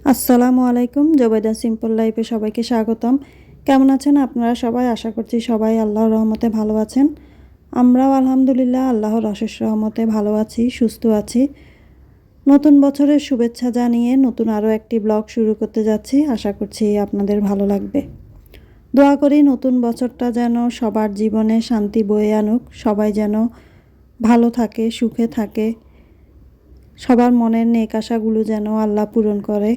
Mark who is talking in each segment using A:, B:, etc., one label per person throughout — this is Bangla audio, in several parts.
A: আসসালামু আলাইকুম। জুবাইদা সিম্পল লাইফে সবাইকে স্বাগতম। কেমন আছেন আপনারা সবাই? আশা করছি সবাই আল্লাহর রহমতে ভালো আছেন। আমরাও আলহামদুলিল্লাহ আল্লাহর অশেষ রহমতে ভালো আছি, সুস্থ আছি। নতুন বছরের শুভেচ্ছা জানিয়ে নতুন আরও একটি ব্লগ শুরু করতে যাচ্ছি। আশা করছি আপনাদের ভালো লাগবে। দোয়া করি নতুন বছরটা যেন সবার জীবনে শান্তি বয়ে আনুক, সবাই যেন ভালো থাকে, সুখে থাকে, সবার মনের নেক আশাগুলো যেন আল্লাহ পূরণ করে।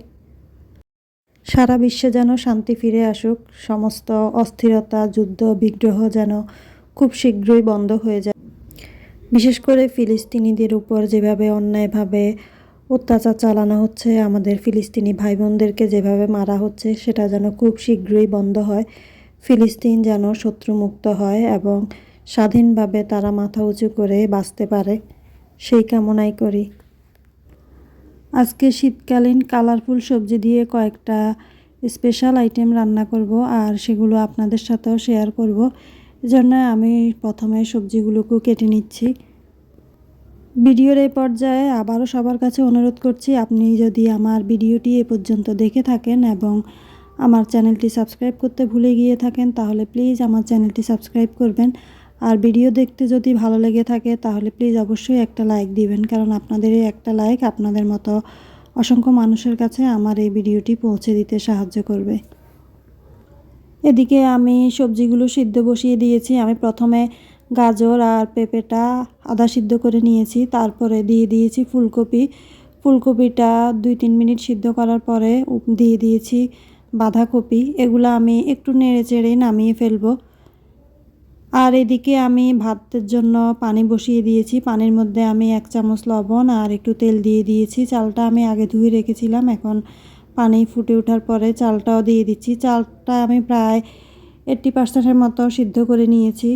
A: সারা বিশ্বে যেন শান্তি ফিরে আসুক, সমস্ত অস্থিরতা, যুদ্ধ, বিগ্রহ যেন খুব শীঘ্রই বন্ধ হয়ে যায়। বিশেষ করে ফিলিস্তিনিদের উপর যেভাবে অন্যায়ভাবে অত্যাচার চালানো হচ্ছে, আমাদের ফিলিস্তিনি ভাই বোনদেরকে যেভাবে মারা হচ্ছে, সেটা যেন খুব শীঘ্রই বন্ধ হয়। ফিলিস্তিন যেন শত্রুমুক্ত হয় এবং স্বাধীনভাবে তারা মাথা উঁচু করে বাঁচতে পারে, সেই কামনাই করি। আজকে শীতকালীন কালারফুল সবজি দিয়ে কয়েকটা স্পেশাল আইটেম রান্না করব, আর সেগুলো আপনাদের সাথেও শেয়ার করব। এজন্য আমি প্রথমে সবজিগুলোকে কেটে নিচ্ছি। ভিডিওর এই পর্যায়ে আবারও সবার কাছে অনুরোধ করছি, আপনি যদি আমার ভিডিওটি এ পর্যন্ত দেখে থাকেন এবং আমার চ্যানেলটি সাবস্ক্রাইব করতে ভুলে গিয়ে থাকেন, তাহলে প্লিজ আমার চ্যানেলটি সাবস্ক্রাইব করবেন। আর ভিডিও দেখতে যদি ভালো লেগে থাকে তাহলে প্লিজ অবশ্যই একটা লাইক দিবেন, কারণ আপনাদের এই একটা লাইক আপনাদের মতো অসংখ্য মানুষের কাছে আমার এই ভিডিওটি পৌঁছে দিতে সাহায্য করবে। এদিকে আমি সবজিগুলো সিদ্ধ বসিয়ে দিয়েছি। আমি প্রথমে গাজর আর পেঁপেটা আধা সিদ্ধ করে নিয়েছি, তারপরে দিয়ে দিয়েছি ফুলকপি। ফুলকপিটা 2-3 মিনিট সিদ্ধ করার পরে দিয়ে দিয়েছি বাঁধাকপি। এগুলো আমি একটু নেড়ে চেড়ে নামিয়ে ফেলবো। আর এদিকে আমি ভাতের জন্য পানি বসিয়ে দিয়েছি। পানির মধ্যে আমি 1 চামচ লবণ আর একটু তেল দিয়ে দিয়েছি। চালটা আমি আগে ধুয়ে রেখেছিলাম, এখন পানি ফুটে ওঠার পরে চালটাও দিয়ে দিচ্ছি। চালটা আমি প্রায় 80% মতো সিদ্ধ করে নিয়েছি।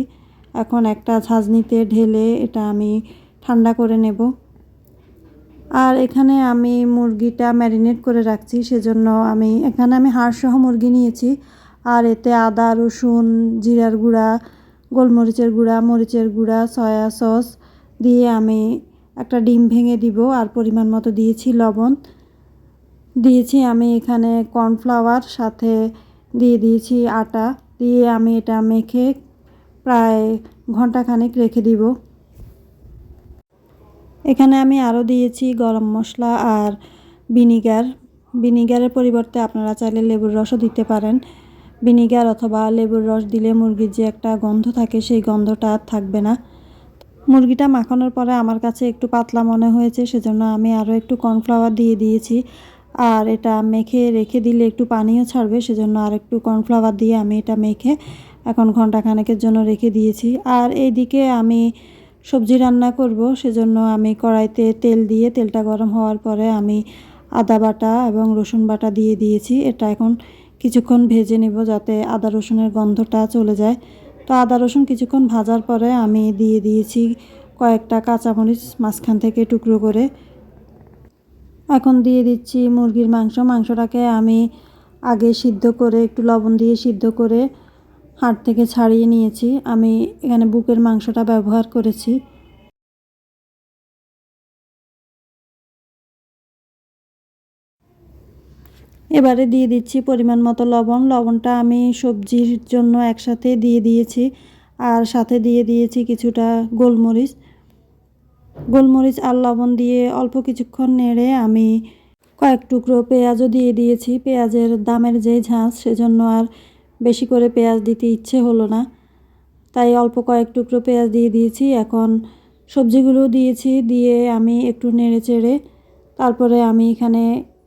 A: এখন একটা ছাঁচনিতে ঢেলে এটা আমি ঠান্ডা করে নেব। আর এখানে আমি মুরগিটা ম্যারিনেট করে রাখছি, সেজন্য এখানে আমি হাড়সহ মুরগি নিয়েছি। আর এতে আদা, রসুন, জিরার গুঁড়া, গোলমরিচের গুঁড়া, মরিচের গুঁড়া, সয়া সস দিয়ে আমি একটা ডিম ভেঙে দিব। আর পরিমাণ মতো দিয়েছি লবণ। দিয়েছি আমি এখানে কর্নফ্লাওয়ার, সাথে দিয়ে দিয়েছি আটা। দিয়ে আমি এটা মেখে প্রায় ঘন্টাখানেক রেখে দিব। এখানে আমি আরও দিয়েছি গরম মশলা আর ভিনিগার। ভিনিগারের পরিবর্তে আপনারা চাইলে লেবুর রসও দিতে পারেন। ভিনিগার অথবা লেবুর রস দিলে মুরগির যে একটা গন্ধ থাকে, সেই গন্ধটা আর থাকবে না। মুরগিটা মাখানোর পরে আমার কাছে একটু পাতলা মনে হয়েছে, সেজন্য আমি আরও একটু কর্নফ্লাওয়ার দিয়ে দিয়েছি। আর এটা মেখে রেখে দিলে একটু পানিও ছাড়বে, সেজন্য আর একটু কর্নফ্লাওয়ার দিয়ে আমি এটা মেখে এখন ঘন্টাখানেকের জন্য রেখে দিয়েছি। আর এইদিকে আমি সবজি রান্না করব, সেজন্য আমি কড়াইতে তেল দিয়ে তেলটা গরম হওয়ার পরে আমি আদা বাটা এবং রসুন বাটা দিয়ে দিয়েছি। এটা এখন কিছুক্ষণ ভেজে নেব যাতে আদা রসুনের গন্ধটা চলে যায়। তো আদা রসুন কিছুক্ষণ ভাজার পরে আমি দিয়ে দিয়েছি কয়েকটা কাঁচামরিচ মাঝখান থেকে টুকরো করে। এখন দিয়ে দিচ্ছি মুরগির মাংস। মাংসটাকে আমি আগে সিদ্ধ করে একটু লবণ দিয়ে সিদ্ধ করে হাড় থেকে ছাড়িয়ে নিয়েছি। আমি এখানে বুকের মাংসটা ব্যবহার করেছি। এবারে দিয়ে দিচ্ছি পরিমাণ মতো লবণ। লবণটা আমি সবজির জন্য একসাথে দিয়ে দিয়েছি। আর সাথে দিয়ে দিয়েছি কিছুটা গোলমরিচ। গোলমরিচ আর লবণ দিয়ে অল্প কিছুক্ষণ নেড়ে আমি কয়েক টুকরো পেঁয়াজও দিয়ে দিয়েছি। পেঁয়াজের দামের যেই ঝাঁজ, সেজন্য আর বেশি করে পেঁয়াজ দিতে ইচ্ছে হলো না, তাই অল্প কয়েক টুকরো পেঁয়াজ দিয়ে দিয়েছি। এখন সবজিগুলো দিয়েছি, দিয়ে আমি একটু নেড়ে চেড়ে তারপরে আমি এখানে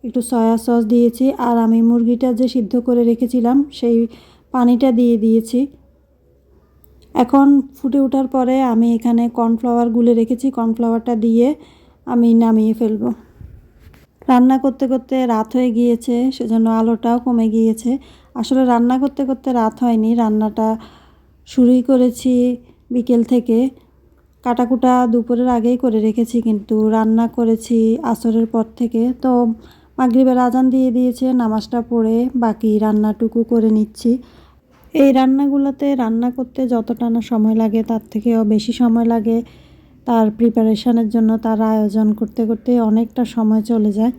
A: একটু সয়া সস দিয়েছি। আর আমি মুরগিটা যে সিদ্ধ করে রেখেছিলাম সেই পানিটা দিয়ে দিয়েছি। এখন ফুটে ওঠার পরে আমি এখানে কর্নফ্লাওয়ার গুলে রেখেছি, কর্নফ্লাওয়ারটা দিয়ে আমি নামিয়ে ফেলবো। রান্না করতে করতে রাত হয়ে গিয়েছে, সেজন্য আলোটাও কমে গিয়েছে। আসলে রান্না করতে করতে রাত হয়নি, রান্নাটা শুরুই করেছি বিকেল থেকে। কাটাকুটা দুপুরের আগেই করে রেখেছি, কিন্তু রান্না করেছি আসরের পর থেকে। তো মাগরিবের আজান দিয়ে দিয়েছে, নামাজটা পড়ে বাকি রান্নাটুকু করে নিচ্ছি। এই রান্নাগুলোতে রান্না করতে যতটা না সময় লাগে তার থেকেও বেশি সময় লাগে তার প্রিপারেশনের জন্য। তার আয়োজন করতে করতে অনেকটা সময় চলে যায়।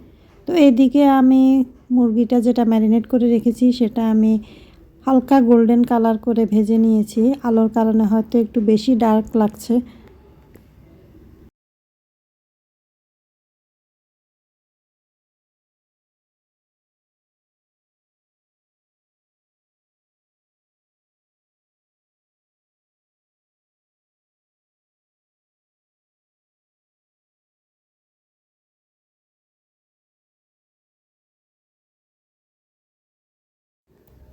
A: তো এদিকে আমি মুরগিটা যেটা ম্যারিনেট করে রেখেছি সেটা আমি হালকা গোল্ডেন কালার করে ভেজে নিয়েছি। আলোর কারণে হয়তো একটু বেশি ডার্ক লাগছে।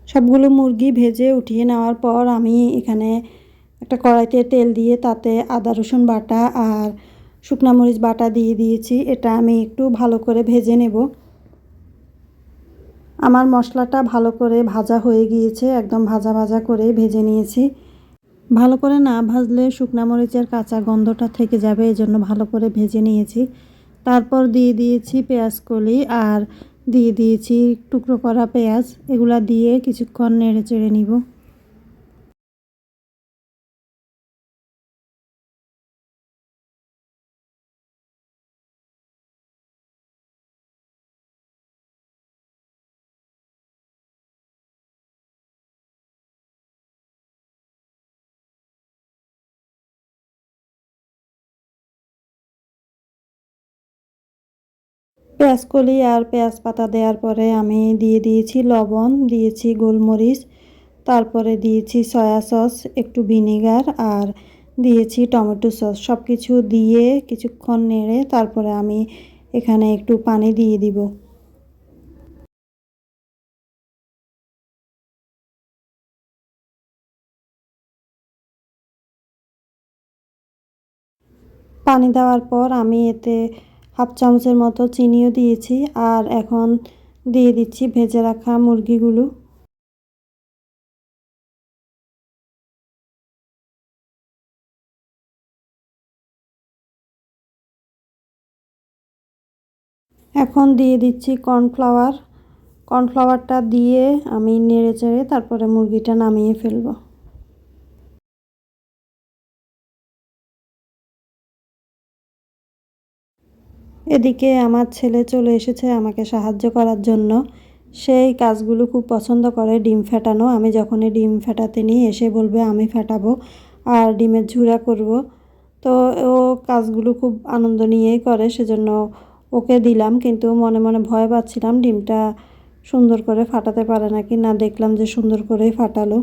A: সবগুলো মুরগি ভেজে উঠিয়ে নেওয়ার পর আমি এখানে একটা কড়াইতে তেল দিয়ে তাতে আদা রসুন বাটা আর শুকনো মরিচ বাটা দিয়ে দিয়েছি। এটা আমি একটু ভালো করে ভেজে নেব। আমার মশলাটা ভালো করে ভাজা হয়ে গিয়েছে, একদম ভাজা ভাজা করে ভেজে নিয়েছি। ভালো করে না ভাজলে শুকনো মরিচের কাঁচা গন্ধটা থেকে যাবে, এজন্য ভালো করে ভেজে নিয়েছি। তারপর দিয়ে দিয়েছি পেঁয়াজ কলি আর দিয়ে দিয়েছি টুকরো করা পেঁয়াজ। এগুলা দিয়ে কিছুক্ষণ নেড়ে চেড়ে নিব। পেঁয়াজ কলি আর পেঁয়াজ পাতা দেওয়ার পরে আমি দিয়ে দিয়েছি লবণ, দিয়েছি গোলমরিচ, তারপরে দিয়েছি সয়া সস, একটু ভিনেগার আর দিয়েছি টমেটো সস। সব কিছু দিয়ে কিছুক্ষণ নেড়ে তারপরে আমি এখানে একটু পানি দিয়ে দিব। পানি দেওয়ার পর আমি এতে হাফ চামচের মতো চিনিও দিয়েছি আর এখন দিয়ে দিচ্ছি ভেজে রাখা মুরগিগুলো। এখন দিয়ে দিচ্ছি কর্নফ্লাওয়ার। কর্নফ্লাওয়ারটা দিয়ে আমি নেড়ে চেড়ে তারপরে মুরগিটা নামিয়ে ফেলবো। এদিকে আমার ছেলে চলে এসেছে আমাকে সাহায্য করার জন্য। সেই কাজগুলো খুব পছন্দ করে, ডিম ফেটানো। আমি যখনই ডিম ফেটাতে নিই এসে বলবে আমি ফেটাবো আর ডিমের ঝুরা করব। তো ও কাজগুলো খুব আনন্দ নিয়েই করে, সেজন্য ওকে দিলাম। কিন্তু মনে মনে ভয় পাচ্ছিলাম ডিমটা সুন্দর করে ফাটাতে পারে নাকি না, দেখলাম যে সুন্দর করেই ফাটালো।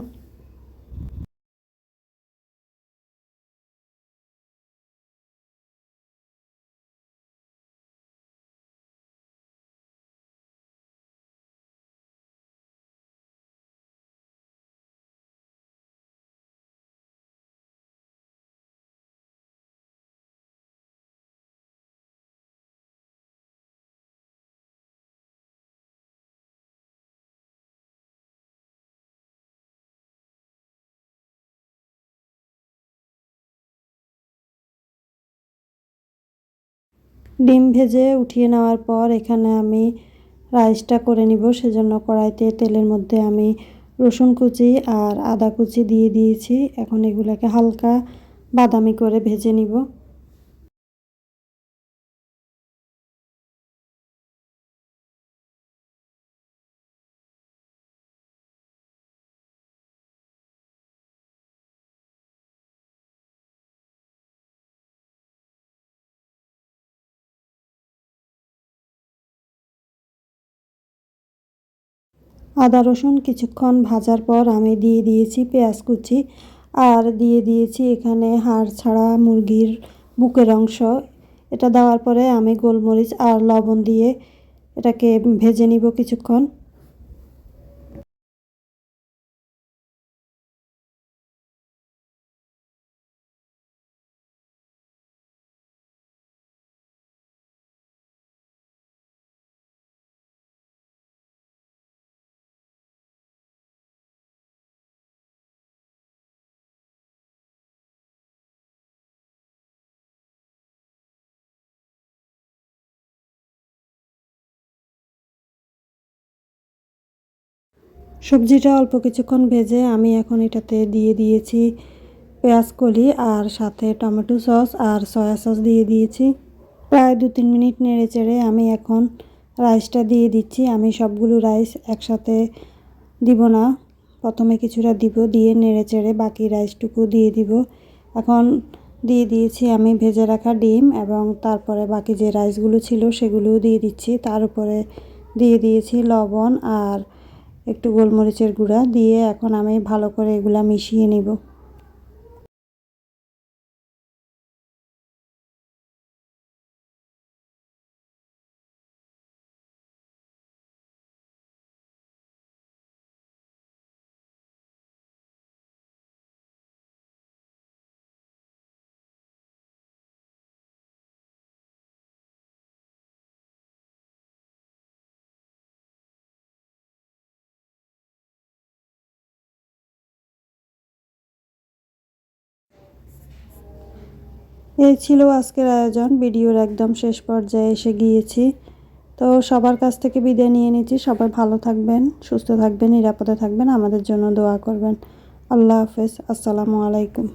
A: ডিম ভেজে উঠিয়ে নেওয়ার পর এখানে আমি রাইসটা করে নিব। সেজন্য কড়াইতে তেলের মধ্যে আমি রসুন কুচি আর আদা কুচি দিয়ে দিয়েছি। এখন এগুলোকে হালকা বাদামি করে ভেজে নিব। আদা রসুন কিছুক্ষণ ভাজার পর আমি দিয়ে দিয়েছি পেঁয়াজ কুচি আর দিয়ে দিয়েছি এখানে হাড় ছাড়া মুরগির বুকের অংশ। এটা দেওয়ার পরে আমি গোলমরিচ আর লবণ দিয়ে এটাকে ভেজে নিব কিছুক্ষণ। সবজিটা অল্প কিছুক্ষণ ভেজে আমি এখন এটাতে দিয়ে দিয়েছি পেঁয়াজ কলি আর সাথে টমেটো সস আর সয়া সস দিয়ে দিয়েছি। প্রায় 2-3 মিনিট নেড়ে চেড়ে আমি এখন রাইসটা দিয়ে দিচ্ছি। আমি সবগুলো রাইস একসাথে দিব না, প্রথমে কিছুটা দিব, দিয়ে নেড়ে চেড়ে বাকি রাইসটুকু দিয়ে দিব। এখন দিয়ে দিয়েছি আমি ভেজে রাখা ডিম, এবং তারপরে বাকি যে রাইসগুলো ছিল সেগুলোও দিয়ে দিচ্ছি। তার উপরে দিয়ে দিয়েছি লবণ আর একটু গোলমরিচের গুঁড়া দিয়ে এখন আমি ভালো করে এগুলা মিশিয়ে নিব। এই ছিল আজকের আয়োজন। ভিডিওর একদম শেষ পর্যায়ে এসে গিয়েছি। তো সবার কাছ থেকে বিদায় নিয়ে নিচ্ছি। সবাই ভালো থাকবেন, সুস্থ থাকবেন, নিরাপদে থাকবেন, আমাদের জন্য দোয়া করবেন। আল্লাহ হাফেজ। আসসালামু আলাইকুম।